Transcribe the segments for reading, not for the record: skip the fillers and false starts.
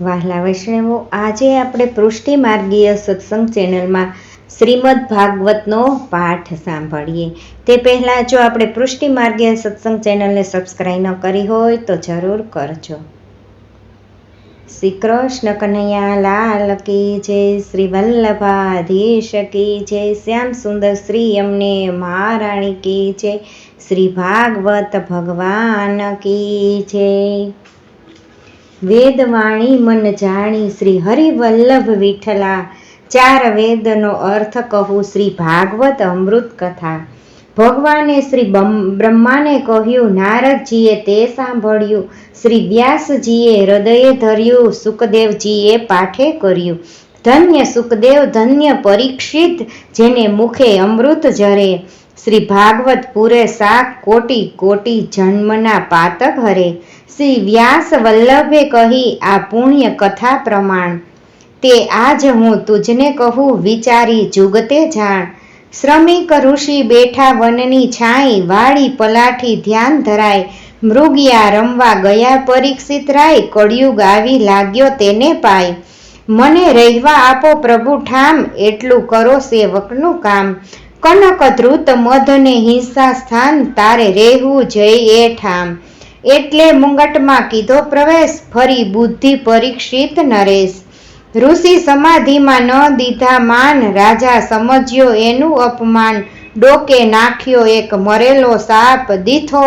વહાલા વૈષ્ણવો, આજે આપણે પૃષ્ટિ માર્ગીય સત્સંગ ચેનલમાં શ્રીમદ ભાગવતનો પાઠ સાંભળીએ. તે પહેલાં જો આપણે પૃષ્ટિ માર્ગીય સત્સંગ ચેનલને સબસ્ક્રાઈબ ન કરી હોય તો જરૂર કરજો. શ્રી કૃષ્ણ કનૈયા લાલ કી જય, શ્રી વલ્લભાધીશ કી જય, શ્યામ સુંદર શ્રી અમને મહારાણી કી જય, શ્રી ભાગવત ભગવાન કી જય. વેદવાણી મન જાણી શ્રી હરિવલ્લભ વિઠ્ઠલા, ચાર વેદનો અર્થ કહું શ્રી ભાગવત અમૃત કથા. ભગવાને શ્રી બ્રહ્માને કહ્યું, નારદજીએ તે સાંભળ્યું, શ્રી વ્યાસજીએ હૃદયે ધર્યું, સુખદેવજીએ પાઠે કર્યું. ધન્ય સુખદેવ, ધન્ય પરીક્ષિત, જેને મુખે અમૃત ઝરે. શ્રી ભાગવત પૂરે શાક, કોટી કોટી જન્મના પાતક હરે. શ્રી વ્યાસ વલ્લભે કહી આ પુણ્ય કથા પ્રમાણ. તે આજ હું તુજને કહું, વિચારી જુગતે જાણ. શ્રમિક ઋષિ બેઠા વનની છાંય, વાળી પલાઠી ધ્યાન ધરાય. મૃગિયા રમવા ગયા પરીક્ષિત રાય, કળિયુગ આવી લાગ્યો તેને પાય. મને રહેવા આપો પ્રભુ ઠામ, એટલું કરો સેવકનું કામ. કનક ધ્રુત મધને હિંસા સ્થાન, તારે રહેવું જય એ ઠામ. એટલે મુંગટમાં કીધો પ્રવેશ, ફરી બુદ્ધિ પરીક્ષિત નરેશ. ઋષિ સમાધિમાં ન દીધા માન, રાજા સમજ્યો એનું અપમાન. ડોકે નાખ્યો એક મરેલો સાપ, દીઠો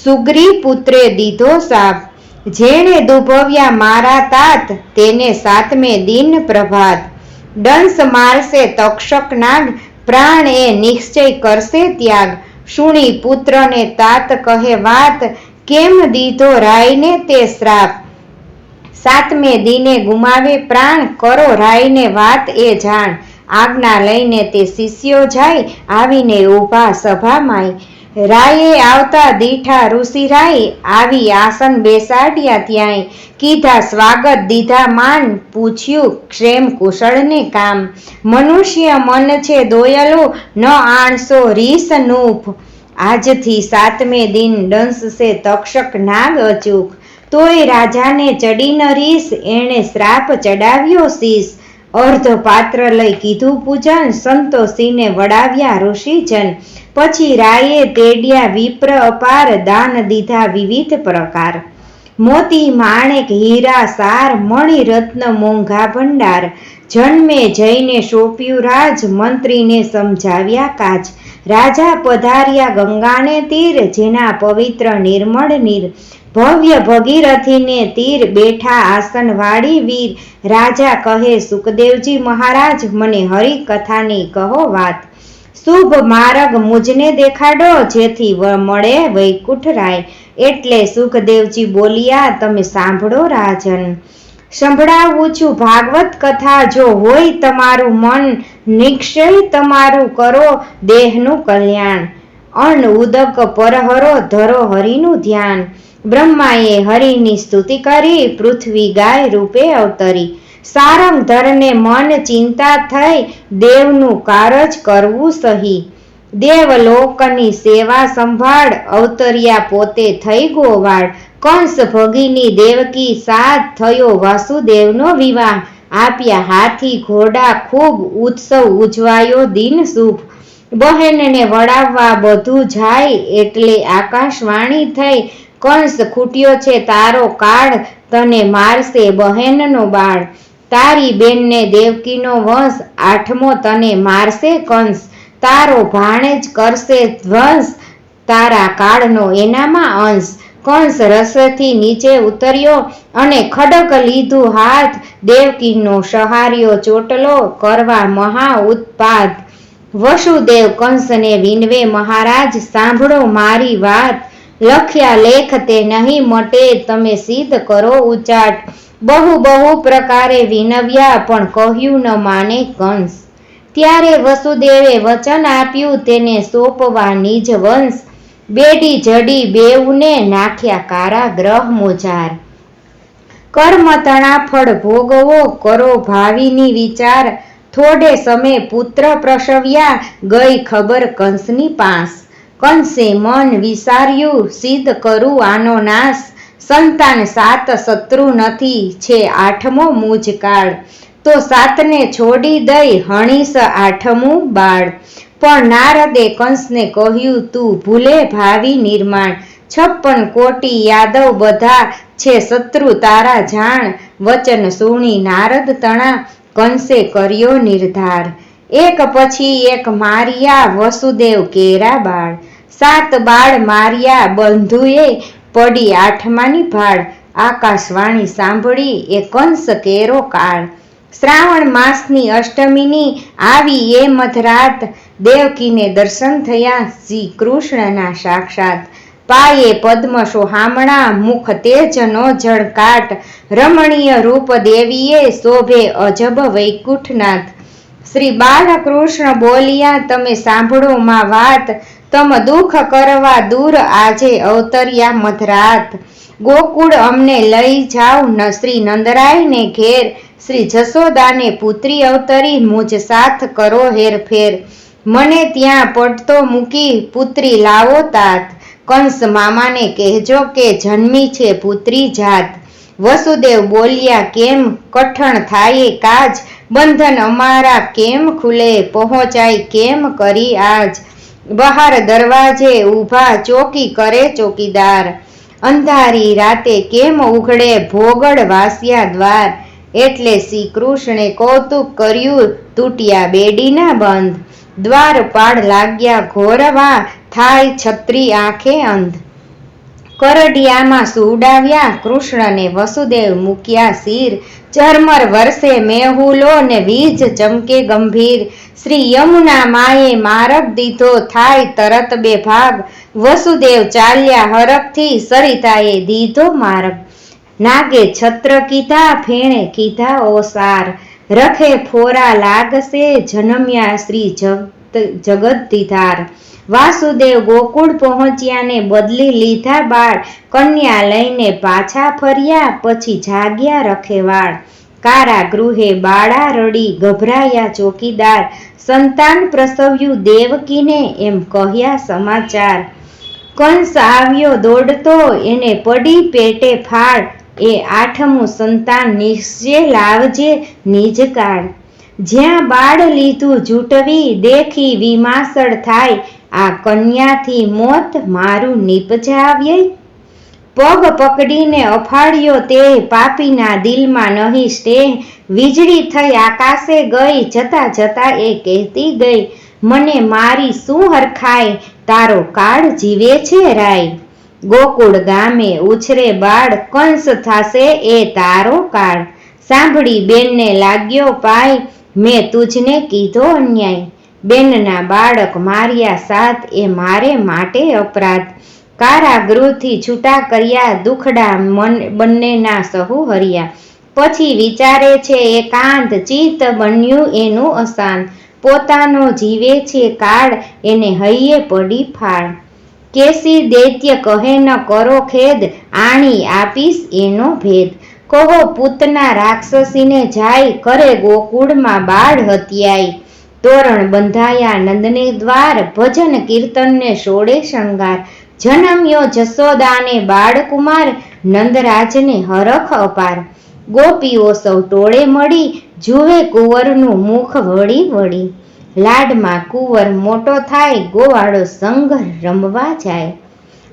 સુગ્રી પુત્રે દીધો સાપ. જેણે દુભવ્યા મારા તાત, તેને સાતમે દિન પ્રભાત. દંશ મારશે તક્ષક નાગ, પ્રાણ એ નિશ્ચય કરશે ત્યાગ. સુણી પુત્રને તાત કહે વાત, કેમ દીધો રાયને તે શ્રાપ. સાતમે દિને ગુમાવે પ્રાણ, કરો રાયને વાત એ જાણ. આજ્ઞા લઈને તે શિષ્યો જાય, આવીને ઊભા સભામાંય. રાયે આવતા દીઠા ઋષિ રાય, આવી આસન બેસાડ્યા ત્યાંય. કીધા સ્વાગત દીધા માન, પૂછ્યું ક્ષેમ કુશળને કામ. મનુષ્ય મન છે દોયલું, ન આણશો રીસ નૂપ. આજથી સાતમે દિન દંશશે તક્ષક નાગ અચૂક. તોય રાજાને ચડી ન રીસ, એણે શ્રાપ ચડાવ્યો શીશ. અર્ધ પાત્ર લઈ કીધું પૂજન, સંતોષીને વડાવ્યા ઋષિજન. પછી રાયે તેડ્યા વિપ્ર અપાર, દાન દીધા વિવિધ પ્રકાર. મોતી માણેક હીરા સાર, મણિ રત્ન મોંઘા ભંડાર. જન્મે જઈને સોંપ્યું રાજ, મંત્રીને સમજાવ્યા કાજ. રાજા પધાર્યા ગંગાને તીર, જેના પવિત્ર નિર્મળ નીર. ભવ્ય ભગીરથીને તીર, બેઠા આસન વાળી વીર. રાજા કહે સુખદેવજી મહારાજ, મને હરિ કથાની કહો વાત. શુભ માર્ગ મુજને દેખાડો, જેથી મળે વૈકુંઠ રાય. એટલે સુખદેવજી બોલ્યા, તમે સાંભળો રાજન. સંભળાવું છું ભાગવત કથા, જો હોય તમારું મન. નિશ્ચય તમારું કરો દેહનું કલ્યાણ. અન્ન ઉદક પરહરો, ધરો હરિનું ધ્યાન. બ્રહ્માએ હરિની સ્તુતિ કરી, પૃથ્વી ગાય રૂપે અવતરી. સારંગ ધરને મન ચિંતા થઈ, દેવનું કારજ કરવું સહી. દેવલોકની સેવા સંભાળ, અવતર્યા પોતે થઈ ગોવાળ. કંસ ભગીની દેવકી સાથ, થયો વાસુદેવનો વિવાહ. આપ્યા હાથી ઘોડા ખૂબ, ઉત્સવ ઉજવાયો દિન શુભ. બહેનને વડાવવા બધું જાય, એટલે આકાશવાણી થઈ. કંસ ખૂટ્યો છે તારો કાળ, તને મારશે બહેનનો બાળ. તારી બેનને દેવકીનો વંશ, આઠમો તને મારશે કંસ. તારો ભાણેજ કરશે ધ્વંસ, તારા કાળનો એનામાં અંશ. કંસ રસથી નીચે ઉતર્યો, અને ખડક લીધું હાથ. દેવકીનો સહાર્યો ચોટલો, કરવા મહા ઉત્પાત. વસુદેવ કંસને વિનવે મહારાજ, સાંભળો મારી વાત. લખ્યા લેખ તે નહીં મટે, તમે સિદ્ધ કરો ઉચાટ. બહુ બહુ પ્રકારે વિનવ્યા, પણ કહ્યું ન માને કંસ. ત્યારે વસુદેવે વચન આપ્યું, તેને સોંપવા નિજ વંશ. બેડી જડી બેઉને, નાખ્યા કારાગ્રહ મોજાર. કર્મ તણા ફળ ભોગવો, કરો ભાવિની વિચાર. થોડે સમય પુત્ર પ્રસવ્યા, ગઈ ખબર કંસની પાસ. કંસે મન વિસાર્યું, સિદ્ધ કરું આનો નાશ. સંતાન 7 શત્રુ નથી, છે 8મો મુજ કાળ. તો 7ને છોડી દઈ હણીશ 8મું બાળ. પણ નારદે કંસને કહ્યું, તું ભૂલે ભાવિ નિર્માણ. 56 કોટી યાદવ બધા છે શત્રુ તારા જાણ. વચન સુણી નારદ તણા, કંસે કર્યો નિર્ધાર. એક પછી એક માર્યા વસુદેવ કેરા બાળ. 7 બાળ માર્યા બંધુએ, પડી 8માની ભાળ. આકાશવાણી સાંભળી એ કંસ કેરો કાળ. શ્રાવણ માસની અષ્ટમીની આવી એ મધરાત, દેવકીને દર્શન થયા શ્રી કૃષ્ણના સાક્ષાત. પાયે પદ્મ સોહામણા, મુખ તેજનો ઝળકાટ. રમણીય રૂપ દેવીએ, શોભે અજબ વૈકુંઠનાથ. શ્રી બાલકૃષ્ણ બોલ્યા, તમે સાંભળો માં વાત. તમ દુઃખ કરવા દૂર આજે અવતર્યા મધરાત. ગોકુળ અમને લઈ જાવ શ્રી નંદરાયને ઘેર. શ્રી જશોદાને પુત્રી અવતરી, મુજ સાથ કરો હેરફેર. મને ત્યાં પડતો મૂકી પુત્રી લાવો तात. કંસ મામાને કહેજો કે જન્મી છે પુત્રી જાત. વસુદેવ બોલ્યા, કેમ કઠણ થાય કાજ. બંધન અમારા કેમ ખુલે, પહોંચાય કેમ કરી આજ. બહાર દરવાજે ઊભા ચોકી કરે ચોકીદાર. અંધારી રાતે કેમ ઉઘડે ભોગડ વાસ્યા દ્વાર. એટલે શ્રી કૃષ્ણે કૌતુક કર્યું, તૂટ્યા બેડીના બંધ. દ્વારપાળ લાગ્યા ઘોરવા, થાય છત્રી આંખે અંધ. કરડિયામાં સુવડાવ્યા કૃષ્ણને વસુદેવ મૂક્યા શિર. ઝરમર વરસે મેહુલો ને વીજ ચમકે ગંભીર. શ્રી યમુના માએ માર્ગ દીધો, થાય તરત બે ભાગ. વસુદેવ ચાલ્યા હરખથી, સરિતાએ દીધો માર્ગ. નાગે છત્ર કીધા, ફેણે કીધા ઓસાર. રખે ફોરા લાગશે, જન્મ્યા શ્રી જગદીધાર. વાસુદેવ ગોકુળ પહોંચ્યા ને બદલી લીધા બાળ. કન્યા લઈને પાછા ફર્યા, પછી જાગ્યા રખેવાળ. કારાગૃહે બાળા રડી, ગભરાયા ચોકીદાર. સંતાન પ્રસવ્યું દેવકીને, એમ કહ્યા સમાચાર. કંસ આવ્યો દોડતો, એને પડી પેટે ફાળ. એ 8મું સંતાન નિશ્ચય લાવજે નિજકાળ. જ્યાં બાળ લીધું જૂટવી, દેખી વિમાસળ થાય. આ કન્યાથી મોત મારું નિપજાવ્યે. પગ પકડીને અફાળ્યો તે, પાપીના દિલમાં નહીં સ્નેહ. વીજળી થઈ આકાશે ગઈ, જતા જતા એ કહેતી ગઈ, મને મારી શું હરખાય, તારો કાળ જીવે છે રાય. ગોકુળ ગામે ઉછરે બાળ, કંસ થાશે એ તારો કાળ. સાંભળી બેનને લાગ્યો પાય, મેં તુજને કીધો અન્યાય. બેનના બાળક માર્યા 7, એ મારે માટે અપરાધ. કારાગૃહથી છૂટા કર્યા, દુખડા બંનેના સહુ હર્યા. પછી વિચારે છે એકાંત, ચિત્ત બન્યું એનું અશાંત. પોતાનો જીવે છે કાળ, એને હૈયે પડી ફાળ. કેસી દૈત્ય કહે ન કરો ખેદ, આણી આપીશ એનો ભેદ. કહો પૂતના રાક્ષસીને જાય, કરે ગોકુળમાં બાળ હત્યાય. તોરણ બંધાયા નંદને દ્વાર, ભજન કીર્તનને સોળે શણગાર. જન્મ્યો જશોદાને બાળકુમાર, નંદરાજને હરખ અપાર. ગોપીઓ સૌ ટોળે મળી, જુએ કુંવરનું મુખ વળી વળી. લાડમાં કુંવર મોટો થાય, ગોવાળો સંગ રમવા જાય.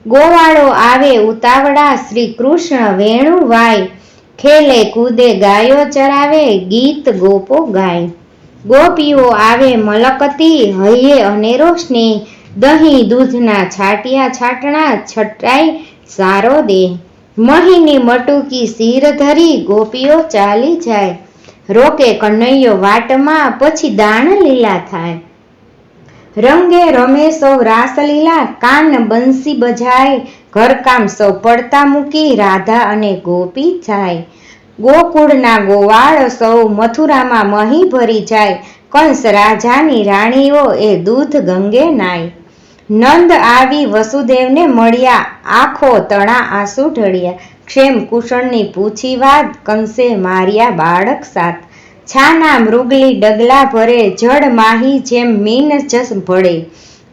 ગોવાળો આવે ઉતાવળા, શ્રી કૃષ્ણ વેણુ વાય. ખેલે કૂદે ગાયો ચરાવે, ગીત ગોપો ગાય. ગોપીઓ આવે મલકતી, હૈયે અનેરો સ્નેહ. દહીં દૂધના છાટિયા છાટણા, છટાઈ સારો દેહ. મહીની મટુકી શિર ધરી, ગોપીઓ ચાલી જાય. રોકે કનૈયો વાટમાં, પછી દાણ લીલા થાય. રંગે રમે સૌ રાસલીલા, કાન બંસી બજાય. ઘરકામ સૌ પડતા મૂકી, રાધા અને ગોપી જાય. ગોકુળના ગોવાળ સૌ, મથુરામાં મહી ભરી જાય. કંસ રાજાની રાણીઓ, એ દૂધ ગંગે નાય. નંદ આવી વસુદેવને મળ્યા, આંખો તણા આંસુ ઢળ્યા. ક્ષેમ કુશળની પૂછી વાત, કંસે માર્યા બાળક 7. છાના મૃગલી ડગલા ભરે, જળ માહી જેમ મીન જસ ભળે.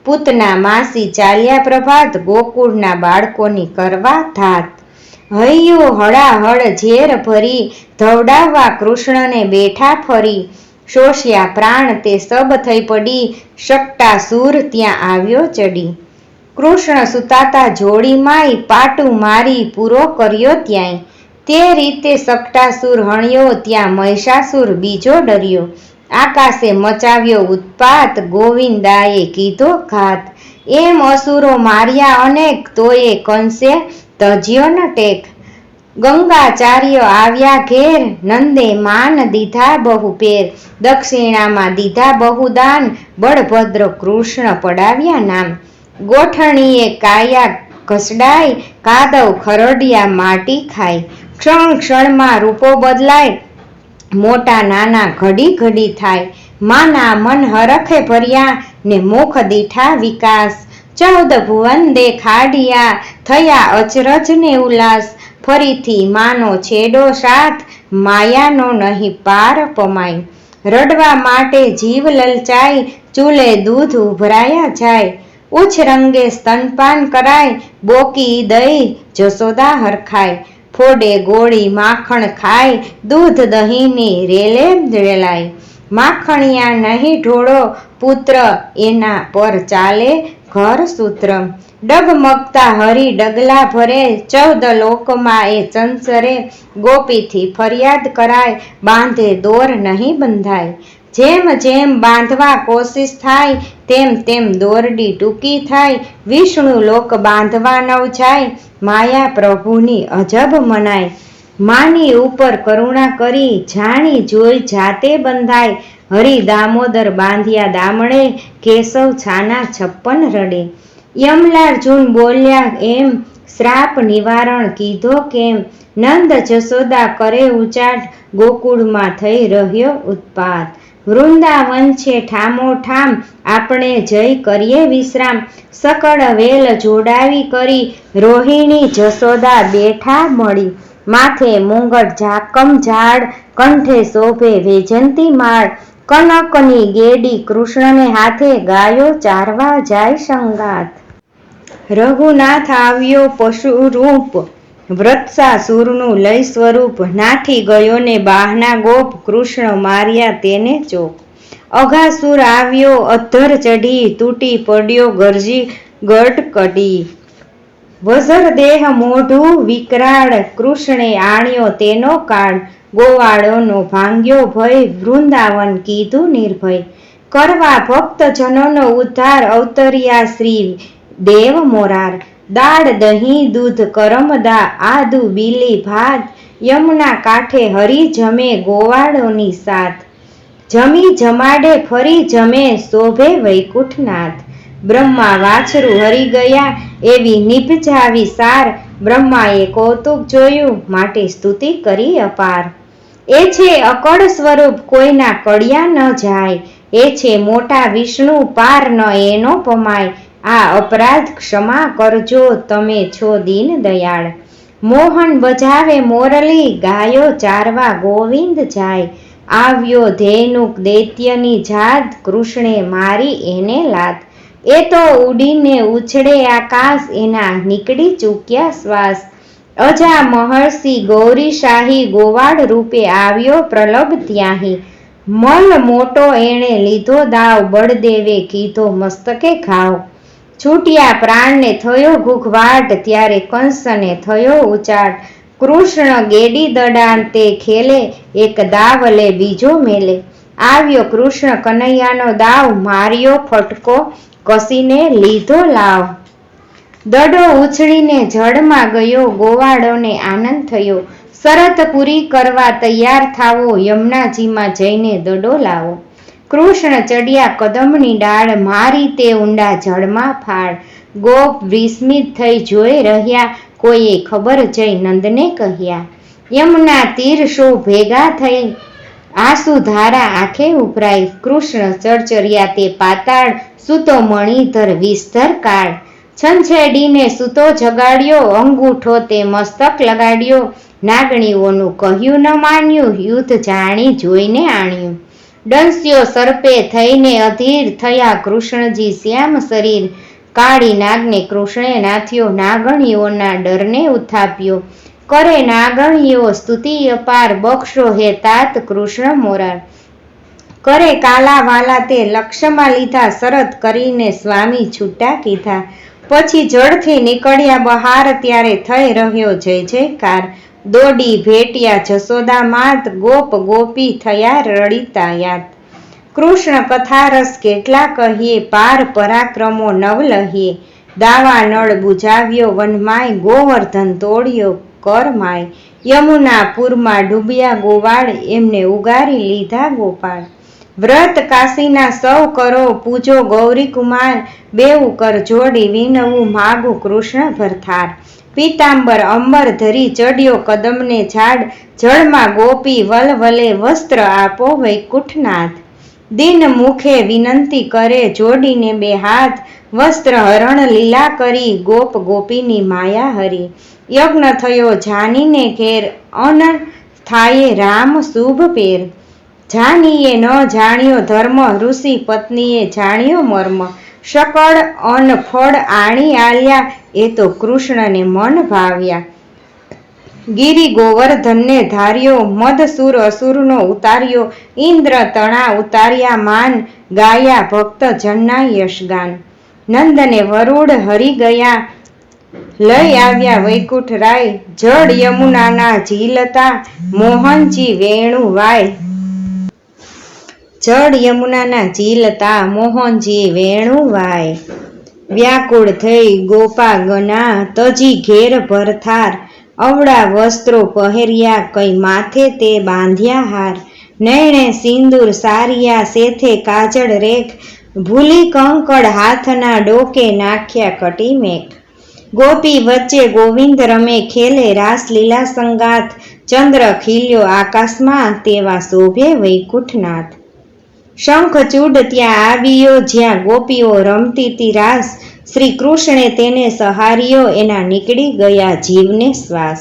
પૂતના માસી ચાલ્યા પ્રભાત, ગોકુળના બાળકોની કરવા ધાત. હૈયું હળાહળ ઝેર ભરી ધવડાવવા કૃષ્ણને બેઠા ફરી. શોષ્યા પ્રાણ તે સબ થઈ પડી, શકટાસુર ત્યાં આવ્યો ચડી. કૃષ્ણ સુતાતા જોડી માય, પાટું મારી પૂરો કર્યો ત્યાંય. તે રીતે શકટાસુર હણ્યો, ત્યાં મહિષાસુર બીજો ડર્યો. આકાશે મચાવ્યો ઉત્પાત, ગોવિંદાએ કીધો ઘાત. એમ અસુરો માર્યા અનેક, તોયે કંસે તજ્યો ન ટેક. ગંગાચાર્ય આવ્યા ઘેર, નંદે માન દીધા બહુ પેર. દક્ષિણામાં દીધા બહુ દાન, બળભદ્ર કૃષ્ણ પડાવ્યા નામ. ગોઠણીએ કાયા ઘસડાય, કાદવ ખરડિયા માટી ખાય. ક્ષણ ક્ષણમાં રૂપો બદલાય, મોટા નાના ઘડી ઘડી થાય. માના મન હરખે ભર્યા, ને મુખ દીઠા વિકાસ. 14 ભુવન દેખાડ્યા, થયા અચરજ ને ઉલ્લાસ. ફરીથી માનો છેડો સાથ, માયાનો નહીં પાર પમાય. રડવા માટે જીવ લલચાય, ચૂલે દૂધ ઉભરાયા જાય. ઉચ્છરંગે સ્તનપાન કરાય, બોકી દહીં જશોદા હરખાય. ફોડે ગોળી માખણ ખાય, દૂધ દહીંની રેલે રેલાય. માખણિયા નહીં ઢોળો પુત્ર, એના પર ચાલે ઘર સૂત્ર. ડગમગતા હરી ડગલા ભરે, 14 લોકમાં એ ચંચરે. ગોપીથી ફરિયાદ કરાય, બાંધે દોર નહીં બંધાય. જેમ જેમ બાંધવા કોશિશ થાય, તેમ તેમ દોરડી ટૂંકી થાય. વિષ્ણુ લોક બાંધવા નવ જાય, માયા પ્રભુની અજબ મનાય. માની ઉપર કરુણા કરી, જાણી જોઈ જાતે બંધાય. હરિ દામોદર બાંધ્યા દામણે, કેશવ છાના 56 રડે. યમલાર્જુન બોલ્યા એમ, શ્રાપ નિવારણ કીધો કેમ. નંદ જશોદા કરે ઉચાટ, ગોકુળમાં થઈ રહ્યો ઉત્પાત. વૃંદાવન છે ઠામો ઠામ, આપણે જય કરીએ વિશ્રામ. સકળ વેલ જોડાવી કરી, રોહિણી જશોદા બેઠા મળી. માથે મુંગટ ઝાકમ ઝાડ, કંઠે શોભે વૈજંતી માળ. કનકની ગેડી કૃષ્ણને હાથે, ગાયો ચારવા જાય સંગાત. રઘુનાથ આવ્યો પશુ રૂપ, વત્સાસુરનું લય સ્વરૂપ. નાઠી ગયો ને બાહના ગોપ, કૃષ્ણ માર્યા તેને ચોક. અઘાસુર આવ્યો અધ્ધર ચઢી, તૂટી પડ્યો ગરજી ગડકડી. વજર દેહ મોઢું વિકરાળ, કૃષ્ણે આણ્યો તેનો કાળ. ગોવાળોનો ભાંગ્યો ભય, વૃંદાવન કીધું નિર્ભય. કરવા ભક્તજનોનો ઉદ્ધાર, અવતર્યા શ્રી દેવ મોરાર. દાળ દહીં દૂધ કરમદા, આદુ બીલી ભાત. યમુના કાંઠે હરી જમે, ગોવાળોની સાથ. જમી જમાડે ફરી જમે, શોભે વૈકુંઠનાથ. બ્રહ્મા વાછરું હરી ગયા, એવી નિભજાવી સાર. બ્રહ્માએ કૌતુક જોયું, માટે સ્તુતિ કરી અપાર. એ છે અકળ સ્વરૂપ, કોઈના કળિયા ન જાય. એ છે મોટા વિષ્ણુ, પાર ન એનો પમાય. આ અપરાધ ક્ષમા કરજો, તમે છો દીન દયાળ. મોહન બજાવે મોરલી, ગાયો ચારવા ગોવિંદ જાય. આવ્યો ધેનુક દૈત્યની જાત, કૃષ્ણે મારી એને લાત. એ તો ઉડીને ઉછળે આકાશ, એના નીકળી ચૂક્યા શ્વાસ. અજા મહર્ષિ ગૌરી શાહી, ગોવાળ રૂપે આવ્યો પ્રલભ ત્યાહી. મલ મોટો એણે લીધો દાવ, બળદેવે કીધો મસ્તકે ઘાવ. છૂટ્યા પ્રાણને થયો ઘૂઘવાટ, ત્યારે કંસને થયો ઉચાટ. કૃષ્ણ ગેડી દડાંતે ખેલે, એક દાવ લે બીજો મેલે. આવ્યો કૃષ્ણ કનૈયાનો દાવ, માર્યો ફટકો કસીને લીધો લાવ. દડો ઉછળીને જળમાં ગયો, ગોવાળોને આનંદ થયો. શરત પૂરી કરવા તૈયાર થાવો, યમુનાજીમાં જઈને દડો લાવો. કૃષ્ણ ચડ્યા કદમની ડાળ, મારી તે ઊંડા જળમાં ફાળ. ગોપ વિસ્મિત થઈ જોઈ રહ્યા, કોઈએ ખબર જઈ નંદને કહ્યા. યમુના તીર શો ભેગા થઈ, આંસુ ધારા આંખે ઉભરાઈ. કૃષ્ણ ચરચર્યા તે પાતાળ, સૂતો મણિધર વિષધર કાળ. છંછેડીને સૂતો જગાડ્યો, અંગૂઠો તે મસ્તક લગાડ્યો. નાગણીઓનું કહ્યું ન માન્યું, યુદ્ધ જાણી જોઈને આણ્યું. ડંસ્યો સર્પે થઈને અધીર, થયા કૃષ્ણજી શ્યામ શરીર. કાળી નાગને કૃષ્ણે નાથ્યો, નાગણીઓના ડરને ઉથાપ્યો. કરે નાગણીઓ સ્તુતિ અપાર, બક્ષો હે તાત કૃષ્ણ મોરાર. કરે કાલા વાલા તે લક્ષમાં લીધા, શરત કરીને સ્વામી છૂટા કીધા. પછી જળથી નીકળ્યા બહાર, ત્યારે થઈ રહ્યો જય જયકાર. દોડી ભેટ્યા જશોદા માત, ગોપ ગોપી થયા રડિતા યાત. કૃષ્ણ કથા રસ કેટલા કહીએ, પાર પરાક્રમો નવ લહીએ. દાવા નળ બુજાવ્યો વનમાય, ગોવર્ધન તોડ્યો કરમાય. યમુનાપુરમાં ડૂબ્યા ગોવાળ, એમને ઉગારી લીધા ગોપાળ. વ્રત કાશીના સૌ કરો, પૂજો ગૌરી કુમાર. બેઉ કર જોડી વિનવું, માગું કૃષ્ણ ભરથાર. પીતાંબર અંબર ધરી ચડ્યો કદમને ઝાડ, જળમાં ગોપી વલવલે વસ્ત્ર આપો વૈકુંઠનાથ. દિન મુખે વિનંતી કરે જોડીને બે હાથ, વસ્ત્ર હરણ લીલા કરી ગોપ ગોપીની માયા હરી. યજ્ઞ થયો જાનીને ઘેર, અન થાય રામ શુભ પેર. જાનીએ ન જાણ્યો ધર્મ, ઋષિ પત્નીએ જાણ્યો મર્મ. શકળ અન ફળ આણી આલ્યા, એ તો કૃષ્ણને મન ભાવ્યા. ગિરી ગોવર્ધનને ધાર્યો, મદસુર અસુરનો ઉતાર્યો. ઇન્દ્ર તણા ઉતાર્યા માન, ગાયા ભક્ત જનના યશગાન. નંદને વરુડ હરી ગયા, લઈ આવ્યા વૈકુંઠ રાય. જળ યમુનાના ઝીલતા, મોહનજી વેણુ વાય. જળ યમુનાના ઝીલતા, મોહનજી વેણુ વાય. વ્યાકુળ થઈ ગોપા ગના, તજી ઘેર ભરથાર. અવળા વસ્ત્રો પહેર્યા, કઈ માથે તે બાંધ્યા હાર. નૈણે સિંદૂર સારિયા, સેથે કાજળ રેખ. ભૂલી કંકડ હાથના ડોકે, નાખ્યા કટી મેઘ. ગોપી વચ્ચે ગોવિંદ રમે, ખેલે રાસલીલા સંગાથ. ચંદ્ર ખીલ્યો આકાશમાં, તેવા શોભે વૈકુંઠનાથ. શંખચૂડ ત્યાં આવ્યો, જ્યાં ગોપીઓ રમતી તી રાસ. શ્રી કૃષ્ણે તેને સહાર્યો, એના નીકળી ગયા જીવને શ્વાસ.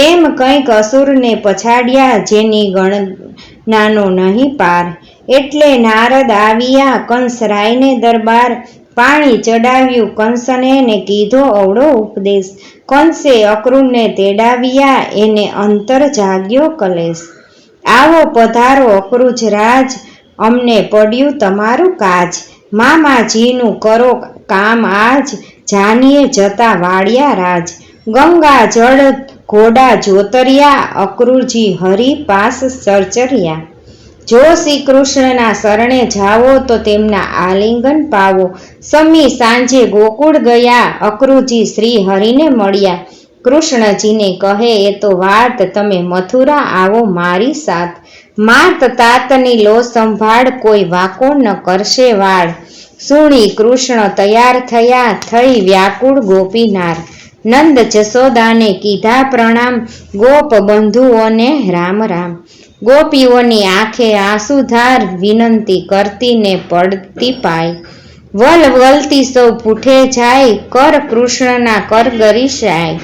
એમ કંઈક અસુરને પછાડ્યા, જેની ગણનાનો નહીં પાર. એટલે નારદ આવ્યા કંસરાયને દરબાર. પાણી ચડાવ્યું કંસને, ને કીધો અવળો ઉપદેશ. કંસે અક્રૂરને તેડાવ્યા, એને અંતર જાગ્યો કલેશ. આવો પધારો અક્રૂજ રાજ, અમને પડ્યું તમારું કાજ. મામાજીનું કરો કામ આજ, જાનીએ જતા વાળ્યા રાજ. ગંગા જળ ઘોડા જોતર્યા, અક્રૂરજી હરિ પાસ સરચર્યા. જો શ્રી કૃષ્ણના શરણે જાવો, તો તેમના આલિંગન પાવો. સમી સાંજે ગોકુળ ગયા, અક્રૂરજી શ્રી હરિને મળ્યા. કૃષ્ણજીને કહે એ તો વાત, તમે મથુરા આવો મારી સાથ. માત તાતની લો સંભાળ, કોઈ વાકો ન કરશે વાળ. સુણી કૃષ્ણ તૈયાર થયા, થઈ વ્યાકુળ ગોપીનાર. નંદ જશોદાને કીધા પ્રણામ, ગોપ બંધુઓને રામ રામ. ગોપીઓની આંખે આંસુધાર, વિનંતી કરતી ને પડતી પાય. વલ વલતી સૌ પૂઠે જાય, કર કૃષ્ણના કર ગરીશાય.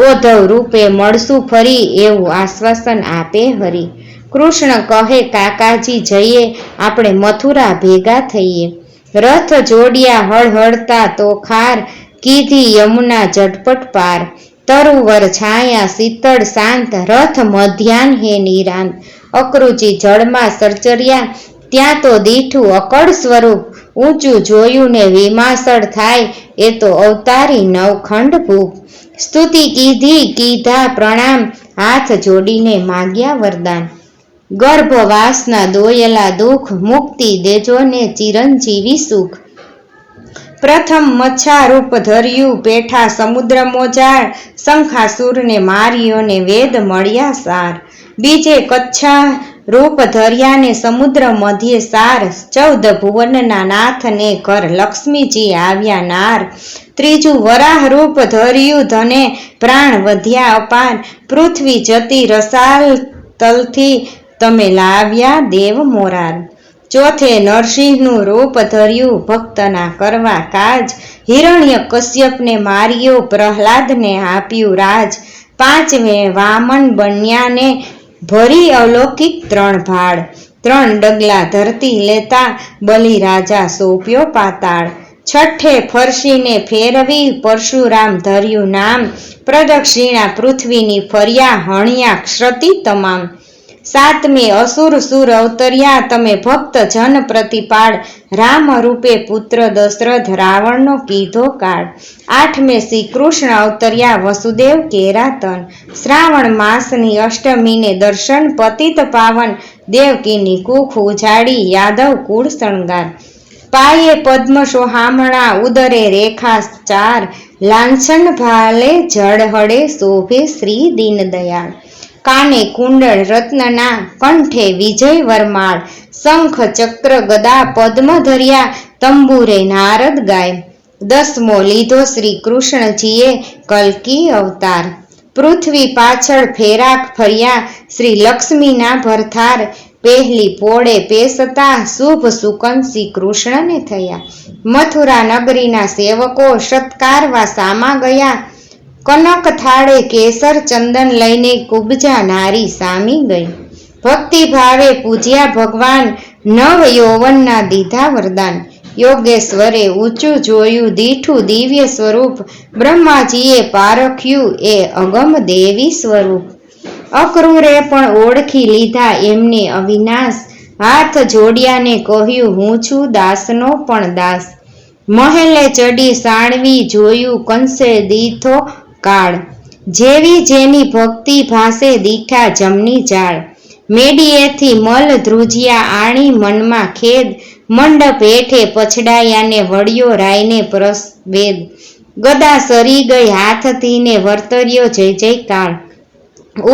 ઓધવ રૂપે મળશું ફરી, એવું આશ્વાસન આપે હરી. કૃષ્ણ કહે કાકાજી જઈએ, આપણે મથુરા ભેગા થઈએ. રથ જોડ્યા હળહળતા તો ખાર, કીધી યમુના ઝટપટ પાર. તરુવર છાયા શીતળ શાંત, રથ મધ્યાન હે નિરાંત. અક્રૂરજી જળમાં સરચર્યા, ત્યાં તો દીઠું અકળ સ્વરૂપ. ઊંચું જોયું ને વિમાસળ થાય, એ તો અવતારી નવખંડ ભૂપ. સ્તુતિ કીધી કીધા પ્રણામ, હાથ જોડીને માગ્યા વરદાન. ગર્ભવાસના દોયેલા દુઃખ, મુક્તિ દેજો ને ચિરંજીવી સુખ. પ્રથમ મચ્છા રૂપ ધર્યું, પેઠા સમુદ્ર મોજાળ. શંખાસુરને માર્યો ને વેદ મળ્યા સાર. બીજે કચ્છા રૂપ ધર્યા ને સમુદ્ર મધ્યે સાર. 14 ભુવનના નાથને ઘર લક્ષ્મીજી આવ્યા નાર. ત્રીજું વરાહ રૂપ ધર્યું, ધને પ્રાણ વધ્યા અપાર. પૃથ્વી જતી રસાલ તલથી, તમે લાવ્યા દેવ મોરાર. ચોથે નરસિંહનું રૂપ ધર્યું, ભક્તના કરવા કાજ. હિરણ્ય કશ્યપને માર્યો, પ્રહલાદને આપ્યું રાજ. પાંચમે વામન બન્યાને ભરી અલૌકિક 3 ભાળ. 3 ડગલા ધરતી લેતા, બલિરાજા સોંપ્યો પાતાળ. છઠ્ઠે ફરશીને ફેરવી પરશુરામ ધર્યું નામ, પ્રદક્ષિણા પૃથ્વીની ફર્યા હણ્યા ક્ષતિ તમામ. સાતમે અસુર સુર અવતર્યા તમે ભક્ત જન પ્રતિપાળ, રામ રૂપે પુત્ર દશરથ રાવણનો કીધો કાળ. આઠમે શ્રી કૃષ્ણ અવતર્યા વસુદેવ કેરાતન, શ્રાવણ માસની અષ્ટમીને દર્શન પતિત પાવન, દેવકીની કુખ ઉજાડી યાદવ કુળ શણગાર. પાયે પદ્મ સોહામણા ઉદરે રેખા ચાર, લાંછન ભાલે જળહળે શોભે શ્રી દીનદયાળ. કાને કુંડળ રત્નના કંઠે વિજય વરમાળ, શંખ ચક્ર ગદા પદ્મ ધર્યા તંબુરે નારદ ગાય. દસમો લીધો શ્રી કૃષ્ણજીએ કલ્કી અવતાર, પૃથ્વી પાછળ ફેરાક ફર્યા શ્રી લક્ષ્મીના ભરથાર. પહેલી પોળે પેસતા શુભ સુકન શ્રી કૃષ્ણને થયા, મથુરા નગરીના સેવકો સત્કારવા સામા ગયા. કનક થાળે કેસર ચંદન લઈને કુબજા નારી સામી ગઈ. ભક્તિ ભાવે પૂજ્યા ભગવાન, નવ યૌવનના દીધા વરદાન. યોગેશ્વરે ઊંચું જોયું દીઠું દિવ્ય સ્વરૂપ, બ્રહ્માજીએ પારખ્યું એ અગમ દેવી સ્વરૂપ. અક્રૂરે પણ ઓળખી લીધા એમને અવિનાશ, હાથ જોડ્યાને કહ્યું હું છું દાસનો પણ દાસ. મહેલે ચડી સાણવી જોયું કંસે દીઠો કાળ, જેવી જેની ભક્તિ ભાસે દીઠા જમની જાળ. મેડીએથી મલ ધ્રુજ્યા આણી મનમાં ખેદ, મંડપ હેઠે પછડાયાને વળ્યો રાયને પ્રવેદ. ગદા સરી ગઈ હાથથી ને વર્તર્યો જય જયકાર,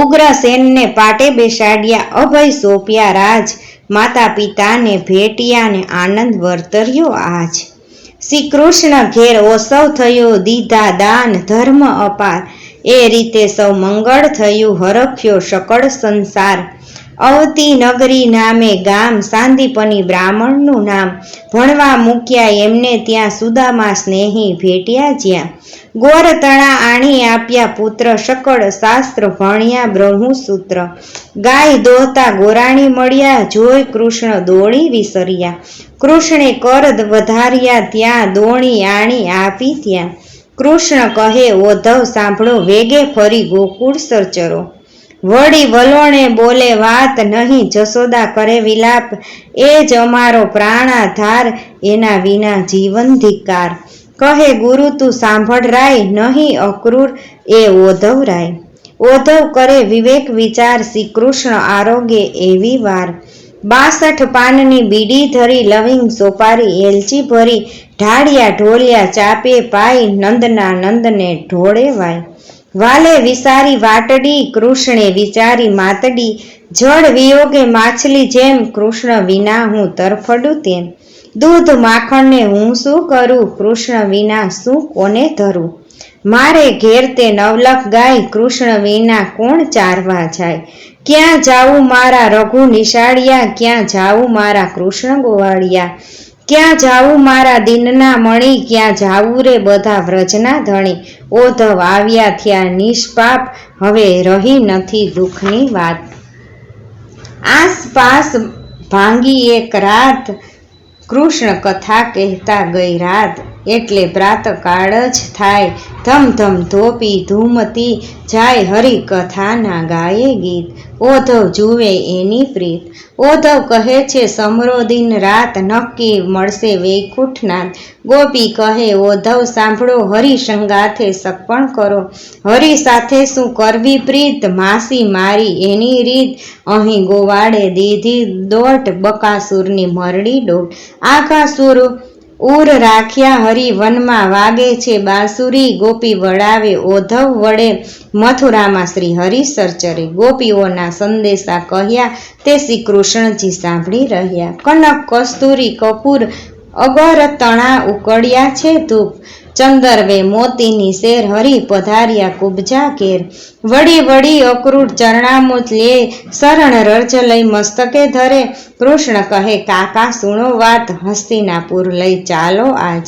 ઉગ્રસેનને પાટે બેસાડ્યા અભય સોંપ્યા રાજ. માતા પિતાને ભેટ્યા ને આનંદ વર્તર્યો આજ. શ્રી કૃષ્ણ ઘેર ઓસવ થયો દીધા દાન ધર્મ અપાર, એ રીતે સૌ મંગળ થયું હરખ્યો સકળ સંસાર. અવતી નગરી નામે ગામ, સાંદીપની બ્રાહ્મણનું નામ, ભણવા મૂક્યા એમને ત્યાં સુદામા સ્નેહી ભેટ્યા જ્યાં. ગોરતણા આણી આપ્યા પુત્ર સકળ શાસ્ત્ર ભણ્યા બ્રહ્મસૂત્ર. ગાય દોહતા ગોરાણી મળ્યા જોઈ કૃષ્ણ દોડી વિસર્યા. કૃષ્ણે કર વધાર્યા ત્યાં દોણી આણી આપી ત્યાં. કૃષ્ણ કહે ઓધવ સાંભળો વેગે ફરી ગોકુળ સરચરો. વળી વલોણે બોલે વાત નહીં જશોદા કરે વિલાપ, એ જ અમારો પ્રાણાધાર એના વિના જીવન ધિક્કાર. કહે ગુરુ તું સાંભળ રાય નહીં અક્રૂર એ ઓધવ રાય. ઓધવ કરે વિવેક વિચાર શ્રી કૃષ્ણ આરોગ્ય એવી વાર. 62 પાનની બીડી ધરી લવિંગ સોપારી એલચી ભરી, ઢાળિયા ઢોલિયા ચાપે પાઈ નંદના નંદને ઢોળે વાય. વાલે વિસારી વાટડી કૃષ્ણે વિચારી માતડી, જળ વિયોગે માછલી જેમ કૃષ્ણ વિના હું તરફડું તેમ. દૂધ માખણને હું શું કરું કૃષ્ણ વિના શું કોને ધરું. મારે ઘેર તે નવલખ ગાય કૃષ્ણ વિના કોણ ચારવા જાય. ક્યાં જાવું મારા રઘુ નિશાળિયા, ક્યાં જાવું મારા કૃષ્ણ ગોવાળિયા. ક્યાં જાવું મારા દિનના મણી, ક્યાં જાવું રે બધા વ્રજના ધણી. ઓધવ આવ્યા થયા નિષ્પાપ, હવે રહી નથી દુઃખની વાત. આસપાસ ભાંગી એક રાત, કૃષ્ણ કથા કહેતા ગઈ રાત. એટલે પ્રાતકાળ જ થાય ધમ ધમ ધોપી ધૂમતી જાય, હરિ કથાના ગાયે ગીત. ઓધવ જુએ એની પ્રીત. ઓધવ કહે છે સમરો દિન રાત, નક્કી મળશે વૈકુંઠનાથ. ગોપી કહે ઓધવ સાંભળો હરિ સંગાથે સપણ કરો. હરિ સાથે શું કરવી પ્રીત, માસી મારી એની રીત. અહીં ગોવાડે દીધી દોટ, બકાસુરની મરડી ડોટ. આઘાસુર ઉર રાખ્યા હરિ વનમાં, વાગે છે બાંસુરી. ગોપી વડાવે ઓધવ વડે, મથુરામાં શ્રી હરિ સરચરે. ગોપીઓના સંદેશા કહ્યા તે શ્રી કૃષ્ણજી સાંભળી રહ્યા. કનક કસ્તુરી કપૂર અગર તણા ઉકળ્યા છે ધૂપ, ચંદરવે મોતીની શેર હરિ પધાર્યા કુબજા ઘેર. વળી વળી અક્રૂર ચરણામૃત લે, શરણ રજ લઈ મસ્તકે ધરે. કૃષ્ણ કહે કાકા સુણો વાત, હસ્તિનાપુર લઈ ચાલો આજ.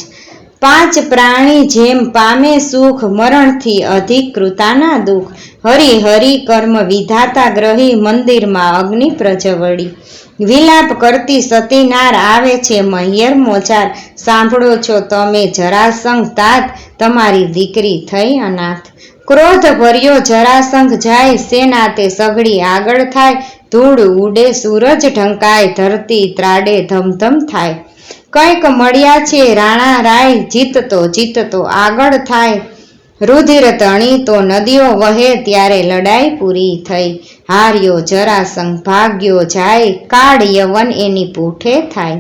પાંચ પ્રાણી જેમ પામે સુખ, મરણથી અધિક કૃતાના દુઃખ. હરી હરી કર્મ વિધાતા ગ્રહી, મંદિરમાં અગ્નિ પ્રજ્વળી. વિલાપ કરતી સતીનાર આવે છે મહિયર મોચાર. સાંભળો છો તમે જરાસંઘ તાત, તમારી દીકરી થઈ અનાથ. ક્રોધ ભર્યો જરાસંઘ જાય, સેના તે સઘળી આગળ થાય. ધૂળ ઉડે સૂરજ ઢંકાય, ધરતી ત્રાડે ધમધમ થાય. કંઈક મળ્યા છે રાણા રાય, જીતતો આગળ થાય. રુધિર તણી તો નદીઓ વહે, ત્યારે લડાઈ પૂરી થઈ. હાર્યો જરાસંઘ ભાગ્યો જાય, કાળ યવન એની પૂઠે થાય.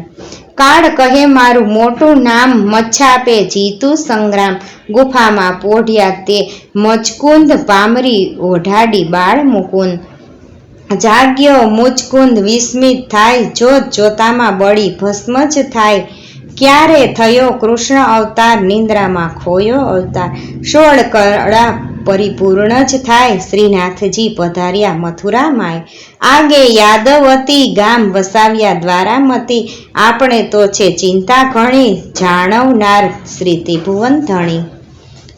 કાળ કહે મારું મોટું નામ, મચ્છાપે જીતું સંગ્રામ. ગુફામાં પોઢ્યા તે મચકુંદ, પામરી ઓઢાડી બાળ મુકુંદ. જાગ્યો મુચકુંદ વિસ્મિત થાય, જોત જોતામાં બળી ભસ્મ જ થાય. ક્યારે થયો કૃષ્ણ અવતાર, નિંદ્રામાં ખોયો અવતાર. 16 કળા પરિપૂર્ણ જ થાય, શ્રીનાથજી પધાર્યા મથુરા માય. આગે યાદવતી ગામ વસાવ્યા દ્વારામતી. આપણે તો છે ચિંતા ઘણી, જાણવનાર શ્રી ત્રિભુવન ધણી.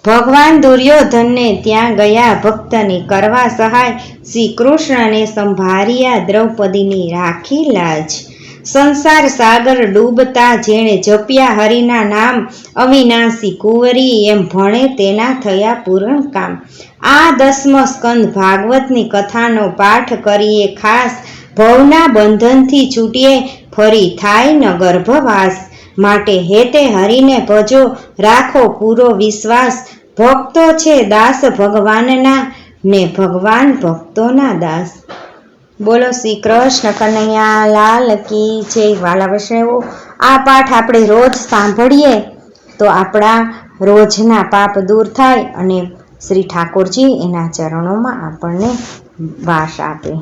ભગવાન દુર્યોધનને ત્યાં ગયા, ભક્તની કરવા સહાય. શ્રી કૃષ્ણને સંભાળ્યા, દ્રૌપદીની રાખી લાજ. સંસાર સાગર ડૂબતા જેણે જપ્યા હરિના નામ, અવિનાશી કુંવરી એમ ભણે તેના થયા પૂરણ કામ. આ 10મો સ્કંદ ભાગવતની કથાનો પાઠ કરીએ ખાસ. ભવના બંધનથી છૂટીએ, ફરી થાય ન ગર્ભવાસ. માટે હેતે હરિને ભજો, રાખો પૂરો વિશ્વાસ. ભક્તો છે દાસ ભગવાનના, ને ભગવાન ભક્તોના દાસ. બોલો શ્રી કૃષ્ણ કનૈયા લાલ કી જય. વાલા વૈષ્ણવો, આ પાઠ આપણે રોજ સાંભળીએ તો આપણા રોજના પાપ દૂર થાય અને શ્રી ઠાકોરજી એના ચરણોમાં આપણને વાસ આપે.